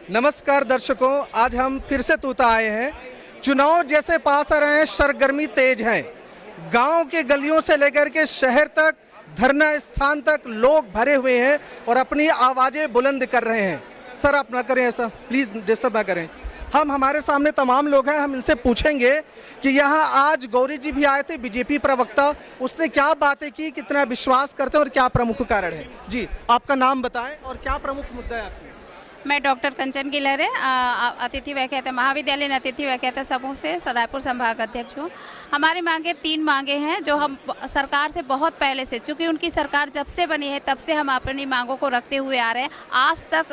नमस्कार दर्शकों, आज हम फिर से तूता आए हैं। चुनाव जैसे पास आ रहे हैं, सरगर्मी तेज है। गांव के गलियों से लेकर के शहर तक, धरना स्थान तक लोग भरे हुए हैं और अपनी आवाजें बुलंद कर रहे हैं। सर आप ना करें ऐसा, प्लीज डिस्टर्ब ना करें। हमारे सामने तमाम लोग हैं, हम इनसे पूछेंगे कि यहाँ आज गौरी जी भी आए थे, बीजेपी प्रवक्ता, उसने क्या बातें की, कितना विश्वास करते हैं और क्या प्रमुख कारण है। जी आपका नाम बताएं और क्या प्रमुख मुद्दा है आपके। मैं डॉक्टर कंचन गिलहरे, अतिथि व्याख्याता, महाविद्यालयीन अतिथि व्याख्याता समूह से रायपुर संभाग अध्यक्ष हूँ। हमारी मांगे 3 मांगे हैं जो हम सरकार से बहुत पहले से, चूँकि उनकी सरकार जब से बनी है तब से हम अपनी मांगों को रखते हुए आ रहे हैं। आज तक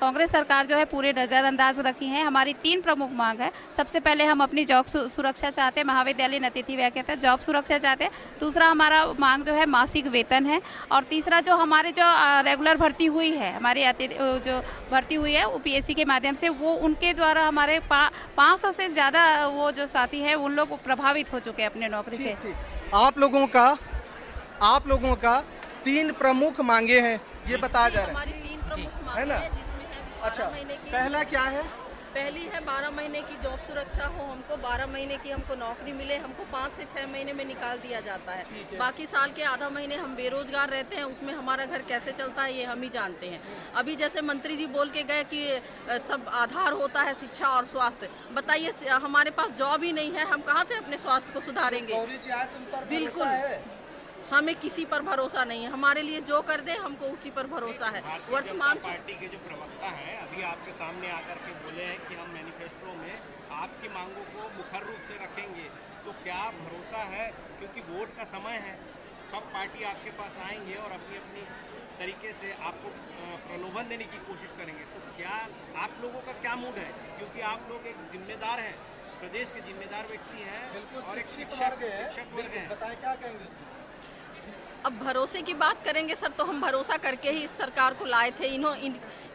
कांग्रेस सरकार जो है पूरे नज़रअंदाज रखी है। हमारी 3 प्रमुख मांग है। सबसे पहले हम अपनी जॉब सुरक्षा चाहते हैं, महाविद्यालयीन अतिथि व्याख्याता जॉब सुरक्षा चाहते हैं। दूसरा हमारा मांग जो है मासिक वेतन है। और तीसरा जो हमारे जो रेगुलर भर्ती हुई है, हमारी जो भर्ती हुई है वो पीएससी के माध्यम से, वो उनके द्वारा हमारे 500 से ज़्यादा वो जो साथी हैं उन लोग प्रभावित हो चुके हैं अपने नौकरी से। आप लोगों का 3 प्रमुख मांगे हैं, ये बताया जा रहा है। हमारी 3 प्रमुख मांगे है ना? हैं, जिसमें है 12 अच्छा, महीने की। पहला क्या है? पहली है 12 महीने की जॉब सुरक्षा हो, हमको 12 महीने की हमको नौकरी मिले। हमको 5 से 6 महीने में निकाल दिया जाता है। बाकी साल के आधा महीने हम बेरोजगार रहते हैं, उसमें हमारा घर कैसे चलता है ये हम ही जानते हैं। अभी जैसे मंत्री जी बोल के गए कि सब आधार होता है शिक्षा और स्वास्थ्य। बताइए, हमारे पास जॉब ही नहीं है, हम कहाँ से अपने स्वास्थ्य को सुधारेंगे। बिल्कुल हमें किसी पर भरोसा नहीं है। हमारे लिए जो कर दे हमको उसी पर भरोसा है। वर्तमान पार्टी के जो प्रवक्ता हैं अभी आपके सामने आकर के बोले हैं कि हम मैनिफेस्टो में आपकी मांगों को मुखर रूप से रखेंगे, तो क्या भरोसा है? क्योंकि वोट का समय है, सब पार्टी आपके पास आएंगे और अपनी अपनी तरीके से आपको प्रलोभन देने की कोशिश करेंगे, तो क्या आप लोगों का क्या मूड है? क्योंकि आप लोग एक जिम्मेदार हैं, प्रदेश के जिम्मेदार व्यक्ति हैं और एक शिक्षक वर्ग है। बताएं क्या कहेंगे इसमें। अब भरोसे की बात करेंगे सर, तो हम भरोसा करके ही इस सरकार को लाए थे।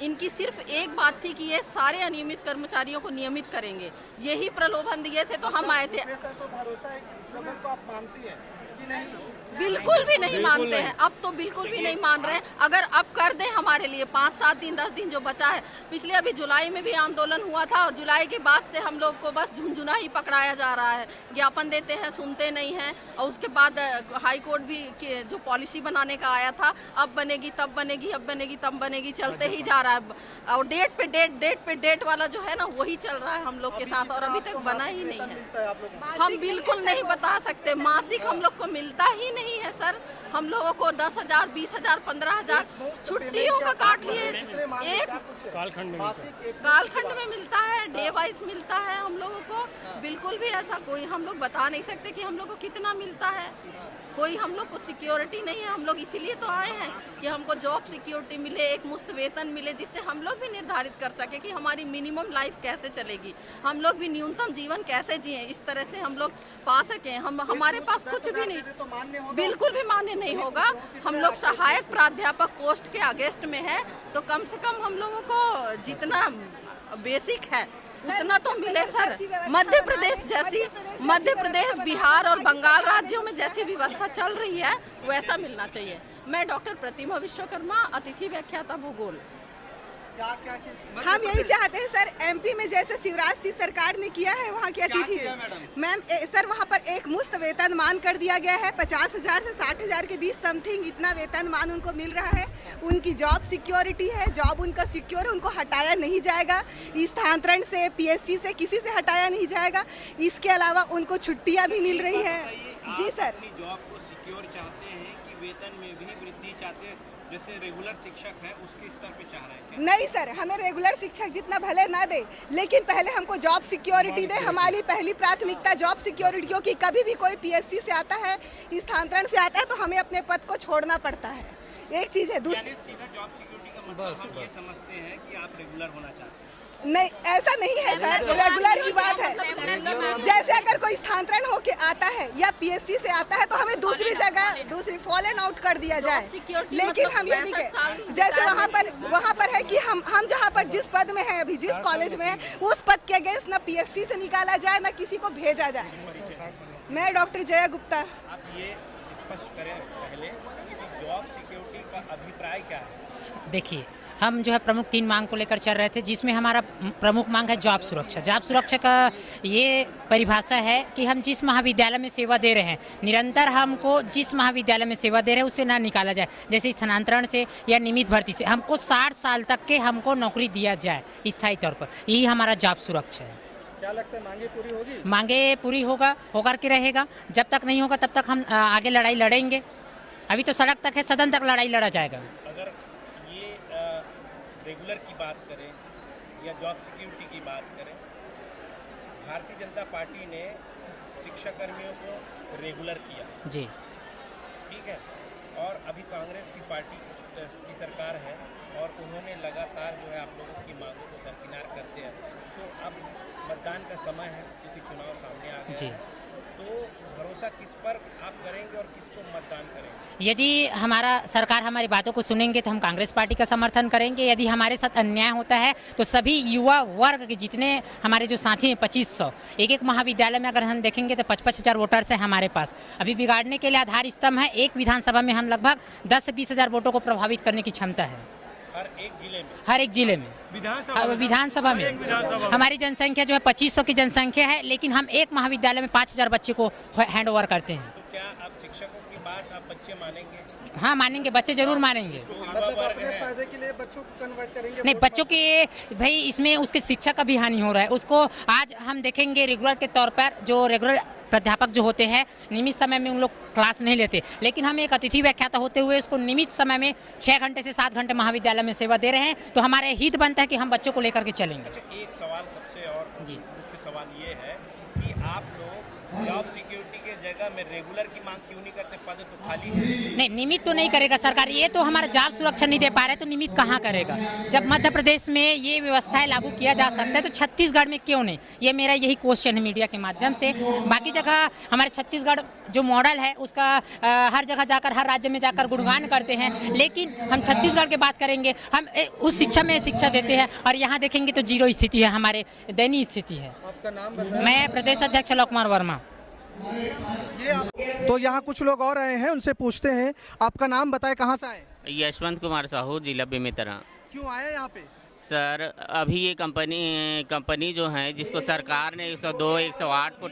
इनकी सिर्फ एक बात थी कि ये सारे अनियमित कर्मचारियों को नियमित करेंगे, यही प्रलोभन दिए थे, तो हम आए थे। तो भरोसा है, इस स्लोगन को आप मानती हैं कि नहीं? बिल्कुल भी नहीं मानते हैं, अब तो बिल्कुल भी नहीं मान रहे हैं। अगर अब कर दें हमारे लिए 5, 7 दिन, 10 दिन जो बचा है, पिछले अभी जुलाई में भी आंदोलन हुआ था और जुलाई के बाद से हम लोग को बस झुंझुना ही पकड़ाया जा रहा है। ज्ञापन देते हैं, सुनते नहीं हैं। और उसके बाद हाई कोर्ट भी जो पॉलिसी बनाने का आया था, अब बनेगी तब बनेगी, अब बनेगी तब बनेगी, चलते ही जा रहा है। और डेट पे डेट वाला जो है ना, वही चल रहा है हम लोग के साथ, और अभी तक बना ही नहीं है। हम बिल्कुल नहीं बता सकते। मासिक हम लोग को मिलता ही नहीं है सर। हम लोगों को 10,000, 20,000, 15,000 छुट्टियों का काट लिए। एक कालखंड में मिलता है, डे वाइज मिलता है हम लोगों को। बिल्कुल भी ऐसा कोई हम लोग बता नहीं सकते कि हम लोग को कितना मिलता है। कोई हम लोग को सिक्योरिटी नहीं है। हम लोग इसीलिए तो आए हैं कि हमको जॉब सिक्योरिटी मिले, एक मुफ्त वेतन मिले, जिससे हम लोग भी निर्धारित कर सके कि हमारी मिनिमम लाइफ कैसे चलेगी, हम लोग भी न्यूनतम जीवन कैसे जिए, इस तरह से हम लोग पा सकें। हमारे पास कुछ भी नहीं, बिल्कुल भी मान्य नहीं होगा। हम लोग सहायक प्राध्यापक पोस्ट के अगेंस्ट में है, तो कम से कम हम लोगों को जितना बेसिक है उतना तो मिले सर। मध्य प्रदेश, बिहार और बंगाल राज्यों में जैसी व्यवस्था चल रही है वैसा मिलना चाहिए। मैं डॉक्टर प्रतिमा विश्वकर्मा, अतिथि व्याख्याता भूगोल। हम यही चाहते हैं सर, एमपी में जैसे शिवराज सिंह सरकार ने किया है वहाँ की अतिथि मैम सर, वहाँ पर एक मुफ्त वेतन मान कर दिया गया है। 50,000 से 60,000 के बीच समथिंग इतना वेतन मान उनको मिल रहा है। उनकी जॉब सिक्योरिटी है, जॉब उनका सिक्योर है, उनको हटाया नहीं जाएगा। स्थानांतरण से, पीएससी से, किसी से हटाया नहीं जाएगा। इसके अलावा उनको छुट्टियाँ भी मिल रही है। जी सर, जॉब को सिक्योर चाहते हैं कि वेतन में भी वृद्धि चाहते हैं? जैसे रेगुलर शिक्षक है उसके स्तर पे चाह रहे हैं? नहीं सर, हमें रेगुलर शिक्षक जितना भले ना दे, लेकिन पहले हमको जॉब सिक्योरिटी दे। हमारी पहली प्राथमिकता जॉब सिक्योरिटी, क्योंकि कभी भी कोई पीएससी से आता है, स्थानांतरण से आता है, तो हमें अपने पद को छोड़ना पड़ता है। एक चीज़ है। दूसरी, सीधा जॉब सिक्योरिटी का मतलब हम ये समझते हैं कि आप रेगुलर होना चाहते हैं। नहीं, ऐसा नहीं है सर, रेगुलर की बात है। जैसे अगर कोई स्थानांतरण होके आता है या पीएससी से आता है, तो हमें दूसरी जगह, दूसरी फॉलन आउट कर दिया जाए। लेकिन हम ये नहीं कह, जैसे वहाँ पर है कि हम जहाँ पर जिस पद में है, अभी जिस कॉलेज में है, उस पद के अगेंस्ट ना पीएससी से निकाला जाए, ना किसी को भेजा जाए। मैं डॉक्टर जया गुप्ता। आप ये स्पष्ट करें पहले कि जॉब सिक्योरिटी का अभिप्राय क्या है? देखिए, हम जो है प्रमुख 3 मांग को लेकर चल रहे थे, जिसमें हमारा प्रमुख मांग है जॉब सुरक्षा। जॉब सुरक्षा का ये परिभाषा है कि हम जिस महाविद्यालय में सेवा दे रहे हैं, निरंतर हमको जिस महाविद्यालय में सेवा दे रहे हैं उससे ना निकाला जाए, जैसे स्थानांतरण से या नियमित भर्ती से। हमको 60 साल तक के हमको नौकरी दिया जाए स्थायी तौर पर, यही हमारा जॉब सुरक्षा है। क्या लगता है मांगे पूरी होगी? मांगे पूरी होकर के रहेगा। जब तक नहीं होगा तब तक हम आगे लड़ाई लड़ेंगे। अभी तो सड़क तक है, सदन तक लड़ाई लड़ा जाएगा। अगर ये रेगुलर की बात करें या जॉब सिक्योरिटी की बात करें, भारतीय जनता पार्टी ने शिक्षा कर्मियों को रेगुलर किया जी, ठीक है, और अभी कांग्रेस की पार्टी की सरकार है और उन्होंने लगातार जो है आप लोगों की मांगों को दरकिनार करते हैं। तो अब मतदान का समय है क्योंकि चुनाव सामने आ गया जी। है, तो भरोसा किस पर आप करेंगे और किसको मतदान करेंगे? यदि हमारा सरकार हमारी बातों को सुनेंगे तो हम कांग्रेस पार्टी का समर्थन करेंगे। यदि हमारे साथ अन्याय होता है तो सभी युवा वर्ग के जितने हमारे जो साथी हैं 2500, एक महाविद्यालय में अगर हम देखेंगे तो 55 हज़ार वोटर्स हैं हमारे पास। अभी बिगाड़ने के लिए आधार स्तंभ है। एक विधानसभा में हम लगभग 10 से 20 हज़ार वोटों को प्रभावित करने की क्षमता है। हर एक जिले में विधानसभा में हमारी जनसंख्या जो है 2500 की जनसंख्या है, लेकिन हम एक महाविद्यालय में 5000 बच्चे को हैंड ओवर करते हैं। तो क्या आप शिक्षकों की बात आप बच्चे मानेंगे? हाँ मानेंगे, बच्चे जरूर मानेंगे। मतलब अपने फायदे के लिए बच्चों को कन्वर्ट करेंगे? नहीं, बच्चों के भाई इसमें उसके शिक्षा का भी हानि हो रहा है। उसको आज हम देखेंगे रेगुलर के तौर पर जो रेगुलर प्राध्यापक जो होते हैं नियमित समय में उन लोग क्लास नहीं लेते, लेकिन हम एक अतिथि व्याख्याता होते हुए उसको नियमित समय में 6 घंटे से 7 घंटे महाविद्यालय में सेवा दे रहे हैं। तो हमारे हित बनता है कि हम बच्चों को लेकर के चलेंगे। अच्छा, एक सवाल सबसे और जी। मुख्य सवाल ये है कि आप लोग जॉब सिक्योरिटी के जगह में रेगुलर की मांग क्यों नहीं करते? पद तो खाली है। नहीं, नियमित तो नहीं करेगा सरकार। ये तो हमारा जॉब सुरक्षा नहीं दे पा रहे तो नियमित कहाँ करेगा? जब मध्य प्रदेश में ये व्यवस्थाएं लागू किया जा सकता है तो छत्तीसगढ़ में क्यों नहीं? ये मेरा यही क्वेश्चन है मीडिया के माध्यम से। बाकी जगह हमारे छत्तीसगढ़ जो मॉडल है उसका हर जगह जाकर, हर राज्य में जाकर गुणगान करते हैं, लेकिन हम छत्तीसगढ़ की बात करेंगे, हम उस शिक्षा में शिक्षा देते हैं और यहाँ देखेंगे तो जीरो स्थिति है, हमारे दयनीय स्थिति है। आपका नाम बताएं? मैं प्रदेश अध्यक्ष अलोक कुमार वर्मा। तो यहाँ कुछ लोग और आए हैं, उनसे पूछते हैं। आपका नाम बताएं, कहाँ से आए? यशवंत कुमार साहू, जिला बेमेतरा। क्यों आए यहाँ पे? सर, अभी ये कंपनी जो है जिसको सरकार ने 102, 108 को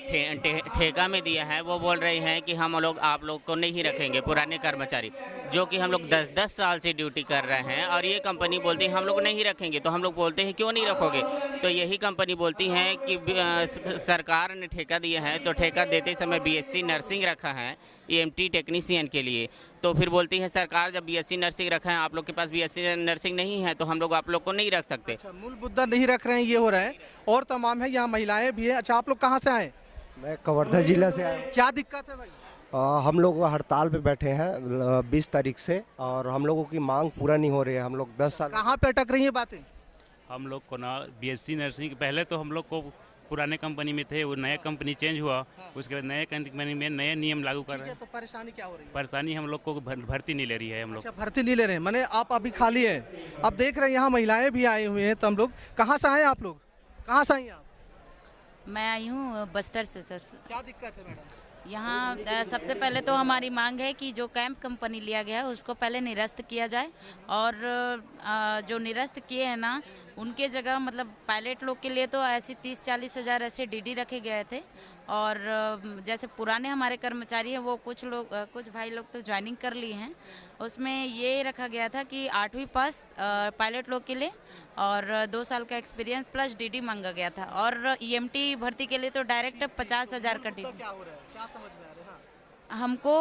ठेका में दिया है, वो बोल रहे हैं कि हम लोग आप लोग को नहीं रखेंगे, पुराने कर्मचारी जो कि हम लोग 10-10 साल से ड्यूटी कर रहे हैं, और ये कंपनी बोलती है हम लोग नहीं रखेंगे। तो हम लोग बोलते हैं क्यों नहीं रखोगे? तो यही कंपनी बोलती है कि सरकार ने ठेका दिया है, तो ठेका देते समय BSc नर्सिंग रखा है EMT टेक्नीशियन के लिए। तो फिर बोलती है सरकार जब BSc नर्सिंग रखा है, आप लोग के पास BSc नर्सिंग नहीं है तो हम लोग आप लोग को नहीं रख सकते। अच्छा, मूल मुद्दा नहीं रख रहे हैं, ये हो रहा है। और तमाम है, यहाँ महिलाएं भी हैं। अच्छा, आप लोग कहाँ से आए? मैं कवर्धा जिला से आया हूँ। क्या दिक्कत है भाई? हम लोग हड़ताल पे बैठे हैं 20 तारीख से, और हम लोगों की मांग पूरा नहीं हो रही है। हम लोग 10 साल। कहाँ पे अटक रही है बातें? हम लोग को ना BSc नर्सिंग, पहले तो हम लोग को पुराने कंपनी में थे, वो नया कंपनी चेंज हुआ, उसके बाद नए कंपनी में नए नियम लागू कर रहे हैं। तो परेशानी क्या हो रही है? परेशानी हम लोग को भर्ती नहीं ले रही है। हम लोग अच्छा, भर्ती नहीं ले रहे हैं, माने आप अभी खाली है। अब देख रहे हैं यहाँ महिलाएं भी आई हुई हैं। तो हम लोग कहाँ से आए? आप लोग कहाँ से आई हैं आप? मैं आई हूँ बस्तर से सर। क्या दिक्कत है मैडम? यहाँ सबसे पहले तो हमारी मांग है कि जो कैंप कंपनी लिया गया है उसको पहले निरस्त किया जाए, और जो निरस्त किए हैं ना उनके जगह मतलब पायलट लोग के लिए तो ऐसे 30-40 हज़ार ऐसे DD रखे गए थे, और जैसे पुराने हमारे कर्मचारी हैं वो कुछ भाई लोग तो ज्वाइनिंग कर लिए हैं। उसमें ये रखा गया था कि 8वीं पास पायलट लोग के लिए और 2 साल का एक्सपीरियंस प्लस DD मांगा गया था, और EMT भर्ती के लिए तो डायरेक्ट 50 हज़ार का DD। क्या हो रहा है? क्या समझ में आ रहा है? हाँ। हमको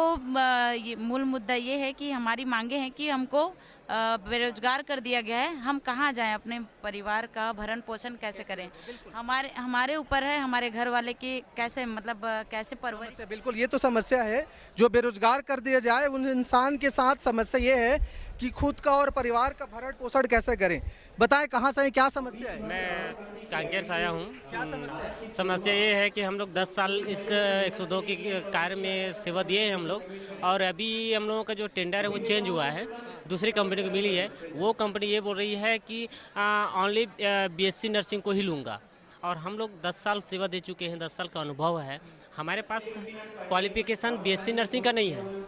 ये मूल मुद्दा ये है कि हमारी मांगे हैं कि हमको बेरोजगार कर दिया गया है। हम कहाँ जाएं, अपने परिवार का भरण पोषण कैसे करें? हमारे ऊपर है, हमारे घर वाले की कैसे मतलब कैसे परवरिश। बिल्कुल, ये तो समस्या है। जो बेरोजगार कर दिया जाए उन इंसान के साथ समस्या ये है कि खुद का और परिवार का भरण पोषण कैसे करें। बताएं कहाँ से, क्या समस्या है? मैं कांकेर से आया हूँ। क्या समस्या है? समस्या ये है कि हम लोग 10 साल इस 102 की कार्य में सेवा दिए हैं हम लोग, और अभी हम लोगों का जो टेंडर है वो चेंज हुआ है, दूसरी कंपनी को मिली है। वो कंपनी ये बोल रही है कि ओनली BSc नर्सिंग को ही लूँगा, और हम लोग 10 साल सेवा दे चुके हैं, 10 साल का अनुभव है। हमारे पास क्वालिफिकेशन BSc नर्सिंग का नहीं है,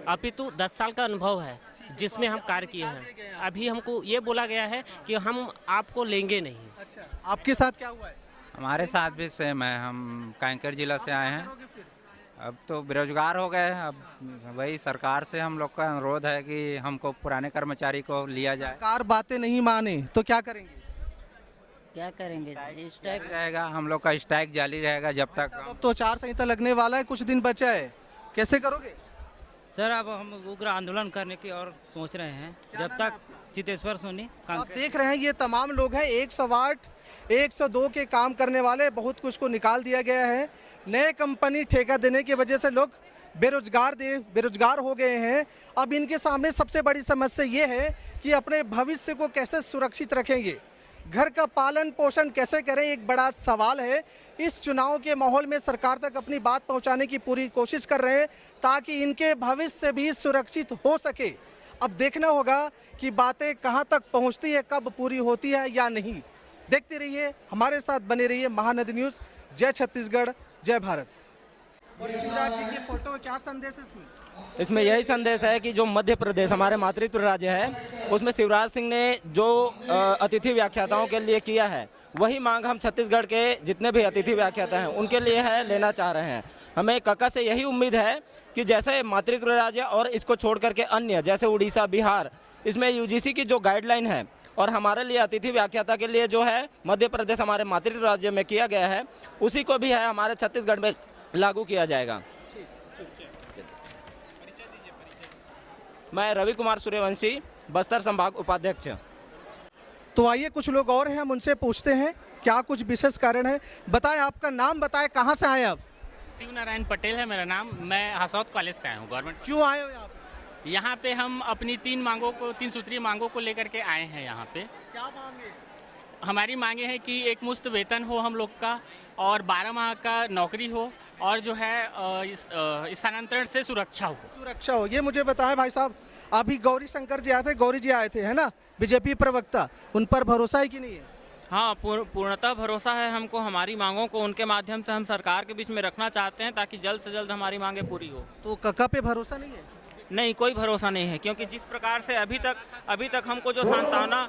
अपितु 10 साल का अनुभव है। जिसमें हम कार्य किए हैं। अभी हमको ये बोला गया है कि हम आपको लेंगे नहीं। अच्छा, आपके साथ क्या हुआ है? हमारे साथ भी सेम है, हम कांकेर जिला से आए हैं। अब तो बेरोजगार हो गए, अब वही सरकार से हम लोग का अनुरोध है कि हमको पुराने कर्मचारी को लिया जाए। सरकार बातें नहीं माने तो क्या करेंगे? क्या करेंगे? स्ट्राइक रहेगा, हम लोग का स्ट्राइक जारी रहेगा जब तक। अब तो आचार संहिता लगने वाला है, कुछ दिन बचा है, कैसे करोगे? सर अब हम उग्र आंदोलन करने की और सोच रहे हैं जब तक चितेश्वर सोनी। आप देख रहे हैं ये तमाम लोग हैं, 108 102 के काम करने वाले, बहुत कुछ को निकाल दिया गया है। नए कंपनी ठेका देने की वजह से लोग बेरोजगार हो गए हैं। अब इनके सामने सबसे बड़ी समस्या ये है कि अपने भविष्य को कैसे सुरक्षित रखेंगे, घर का पालन पोषण कैसे करें, एक बड़ा सवाल है। इस चुनाव के माहौल में सरकार तक अपनी बात पहुंचाने की पूरी कोशिश कर रहे हैं ताकि इनके भविष्य भी सुरक्षित हो सके। अब देखना होगा कि बातें कहां तक पहुंचती है, कब पूरी होती है या नहीं। देखते रहिए, हमारे साथ बने रहिए महानदी न्यूज़। जय छत्तीसगढ़, जय भारत। और शिवराज जी की फोटो, क्या संदेश है इसमें? इसमें यही संदेश है कि जो मध्य प्रदेश हमारे मातृत्व राज्य है, उसमें शिवराज सिंह ने जो अतिथि व्याख्याताओं के लिए किया है, वही मांग हम छत्तीसगढ़ के जितने भी अतिथि व्याख्याता हैं उनके लिए है, लेना चाह रहे हैं। हमें कक्का से यही उम्मीद है कि जैसे मातृत्व राज्य और इसको छोड़ करके अन्य जैसे उड़ीसा, बिहार, इसमें यूजीसी की जो गाइडलाइन है और हमारे लिए अतिथि व्याख्याता के लिए जो है मध्य प्रदेश हमारे मातृत्व राज्य में किया गया है, उसी को भी है हमारे छत्तीसगढ़ में लागू किया जाएगा। मैं रवि कुमार सूर्यवंशी, बस्तर संभाग उपाध्यक्ष। तो आइए कुछ लोग और हैं, हम उनसे पूछते हैं क्या कुछ विशेष कारण है। बताएं, आपका नाम बताएं, कहां से आए आप? शिव नारायण पटेल है मेरा नाम। मैं हसौद कॉलेज से आया हूँ, गवर्नमेंट। क्यों आए हो यहाँ पे? यहाँ पे हम अपनी 3 सूत्रीय मांगों को लेकर के आए हैं यहाँ पे। क्या मांगे? हमारी मांगे हैं कि एक मुफ्त वेतन हो हम लोग का, और 12 माह का नौकरी हो, और जो है स्थानांतरण से सुरक्षा हो। ये मुझे बताएं भाई साहब, अभी गौरी शंकर जी आए थे, गौरी जी आए थे, है ना, बीजेपी प्रवक्ता, उन पर भरोसा है कि नहीं है? हाँ, पूर्णतः भरोसा है हमको। हमारी मांगों को उनके माध्यम से हम सरकार के बीच में रखना चाहते हैं ताकि जल्द से जल्द हमारी मांगे पूरी हो। तो कक्का पे भरोसा नहीं है? नहीं, कोई भरोसा नहीं है, क्योंकि जिस प्रकार से अभी तक हमको जो सांत्वना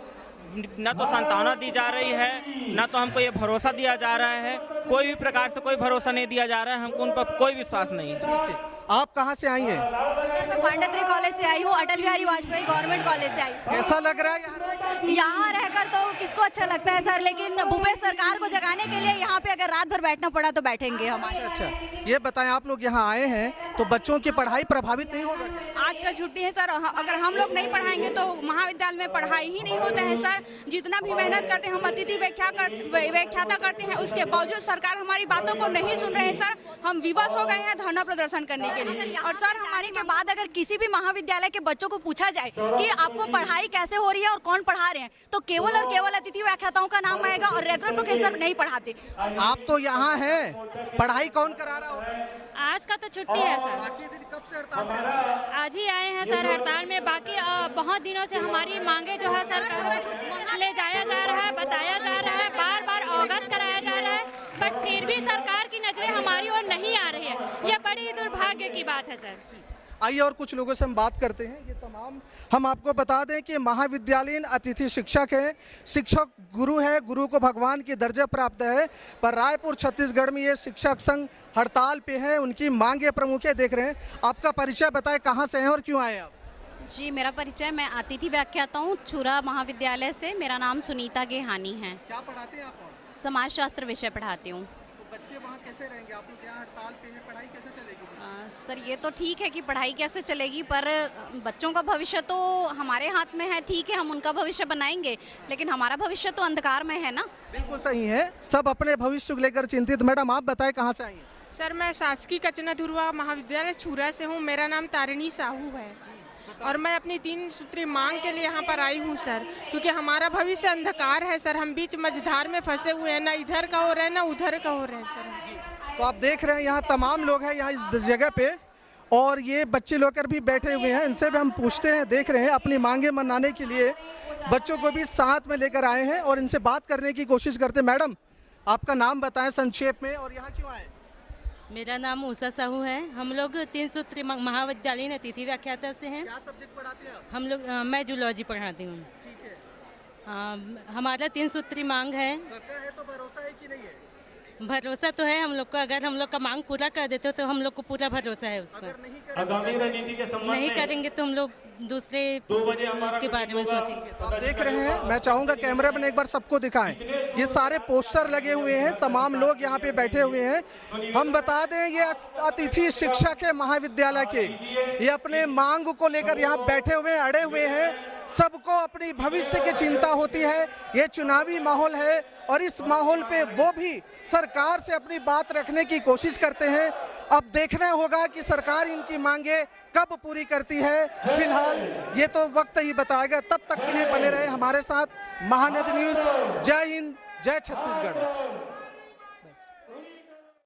न तो सांत्वना दी जा रही है, न तो हमको ये भरोसा दिया जा रहा है, कोई भी प्रकार से कोई भरोसा नहीं दिया जा रहा है, हमको उन पर कोई विश्वास नहीं है। आप कहाँ से आई हैं? सर मैं पांडेत्री कॉलेज से आई हूँ, अटल बिहारी वाजपेयी गवर्नमेंट कॉलेज से आई हूँ। कैसा लग रहा है यहाँ रहकर? तो किसको अच्छा लगता है सर, लेकिन भूपेश सरकार को जगाने के लिए यहाँ पे अगर रात भर बैठना पड़ा तो बैठेंगे हम। अच्छा, ये बताएं, आप लोग यहाँ आए हैं तो बच्चों की पढ़ाई प्रभावित नहीं होगा? आज कल छुट्टी है सर, अगर हम लोग नहीं पढ़ाएंगे तो महाविद्यालय में पढ़ाई ही नहीं होते हैं सर। जितना भी मेहनत करते हैं, हम अतिथि व्याख्याता करते हैं, उसके बावजूद सरकार हमारी बातों को नहीं सुन रहे हैं सर। हम विवश हो गए हैं धरना प्रदर्शन करने के लिए। और सर हमारे के बाद अगर किसी भी महाविद्यालय के बच्चों को पूछा जाए कि आपको पढ़ाई कैसे हो रही है और कौन पढ़ा रहे हैं, तो केवल और केवल अतिथि व्याख्याताओं का नाम आएगा और रेगुलर प्रोफेसर नहीं पढ़ाते। आप तो यहाँ हैं, पढ़ाई कौन करा रहा होगा? आज का तो छुट्टी है सर। बाकी दिन कब से हड़ताल? आज ही आए हैं सर हड़ताल में। बाकी बहुत दिनों से हमारी मांगे जो है सर ले जाया जा रहा है, बताया जा रहा है, बार बार अवगत कराया जा रहा है, बट फिर भी सरकार की नजरें हमारी ओर नहीं आ रही है। यह बड़ी दुर्भाग्य की बात है सर। आइए और कुछ लोगों से हम बात करते हैं। ये तमाम हम आपको बता दें कि महाविद्यालयीन अतिथि शिक्षक हैं, शिक्षक गुरु है, गुरु को भगवान की दर्जा प्राप्त है, पर रायपुर छत्तीसगढ़ में ये शिक्षक संघ हड़ताल पे है, उनकी मांगे प्रमुख है। देख रहे हैं, आपका परिचय बताएं, कहाँ से हैं और क्यों आए आप? जी, मेरा परिचय, मैं अतिथि व्याख्याता हूँ छुरा महाविद्यालय से। मेरा नाम सुनीता गेहानी है। क्या पढ़ाते हैं आप? समाजशास्त्र विषय पढ़ाती हूँ। तो बच्चे वहाँ कैसे रहेंगे? आप लोग यहाँ हड़ताल पे हैं, पढ़ाई कैसे चलेगी? सर ये तो ठीक है कि पढ़ाई कैसे चलेगी, पर बच्चों का भविष्य तो हमारे हाथ में है। ठीक है, हम उनका भविष्य बनाएंगे, लेकिन हमारा भविष्य तो अंधकार में है ना। बिल्कुल सही है, सब अपने भविष्य को लेकर चिंतित। मैडम आप बताएं, कहाँ से आई हैं? सर मैं शासकीय कचना धुरवा महाविद्यालय छुरा से हूँ। मेरा नाम तारिणी साहू है और मैं अपनी 3 सूत्री मांग के लिए यहाँ पर आई हूँ सर, क्योंकि हमारा भविष्य अंधकार है सर। हम बीच मझधार में फंसे हुए हैं, ना इधर का हो रहा है ना उधर का हो रहा है सर। तो आप देख रहे हैं यहाँ तमाम लोग हैं यहाँ इस जगह पे, और ये बच्चे लोग भी बैठे हुए हैं। इनसे भी हम पूछते हैं, देख रहे हैं अपनी मांगे मनाने के लिए बच्चों को भी साथ में लेकर आए हैं और इनसे बात करने की कोशिश करते हैं। मैडम आपका नाम बताएं संक्षेप में और यहाँ क्यों आए? मेरा नाम उषा साहू है। हम लोग 3 सूत्री महाविद्यालयीन अतिथि व्याख्याता से हैं। क्या सब्जेक्ट पढ़ाते हैं आप? हम लोग मैं जूलॉजी पढ़ाती हूँ। ठीक है। हमारा 3 सूत्री मांग है। है तो भरोसा है कि नहीं है? भरोसा तो है हम लोग को, अगर हम लोग का मांग पूरा कर देते हो तो हम लोग को पूरा भरोसा है उस पर। नहीं करेंगे तो हम लोग दूसरे के बारे में सोचेंगे। आप देख रहे हैं, मैं चाहूंगा कैमरा में एक बार सबको दिखाएं। ये सारे पोस्टर लगे हुए हैं, तमाम लोग यहाँ पे बैठे हुए हैं। हम बता दें ये अतिथि शिक्षक है महाविद्यालय के, ये अपने मांग को लेकर यहाँ बैठे हुए अड़े हुए हैं। सबको अपनी भविष्य की चिंता होती है। ये चुनावी माहौल है और इस माहौल पे वो भी सरकार से अपनी बात रखने की कोशिश करते हैं। अब देखना होगा कि सरकार इनकी मांगे कब पूरी करती है। फिलहाल ये तो वक्त ही बताएगा। तब तक के लिए बने रहे हमारे साथ। महानदी न्यूज़। जय हिंद, जय छत्तीसगढ़।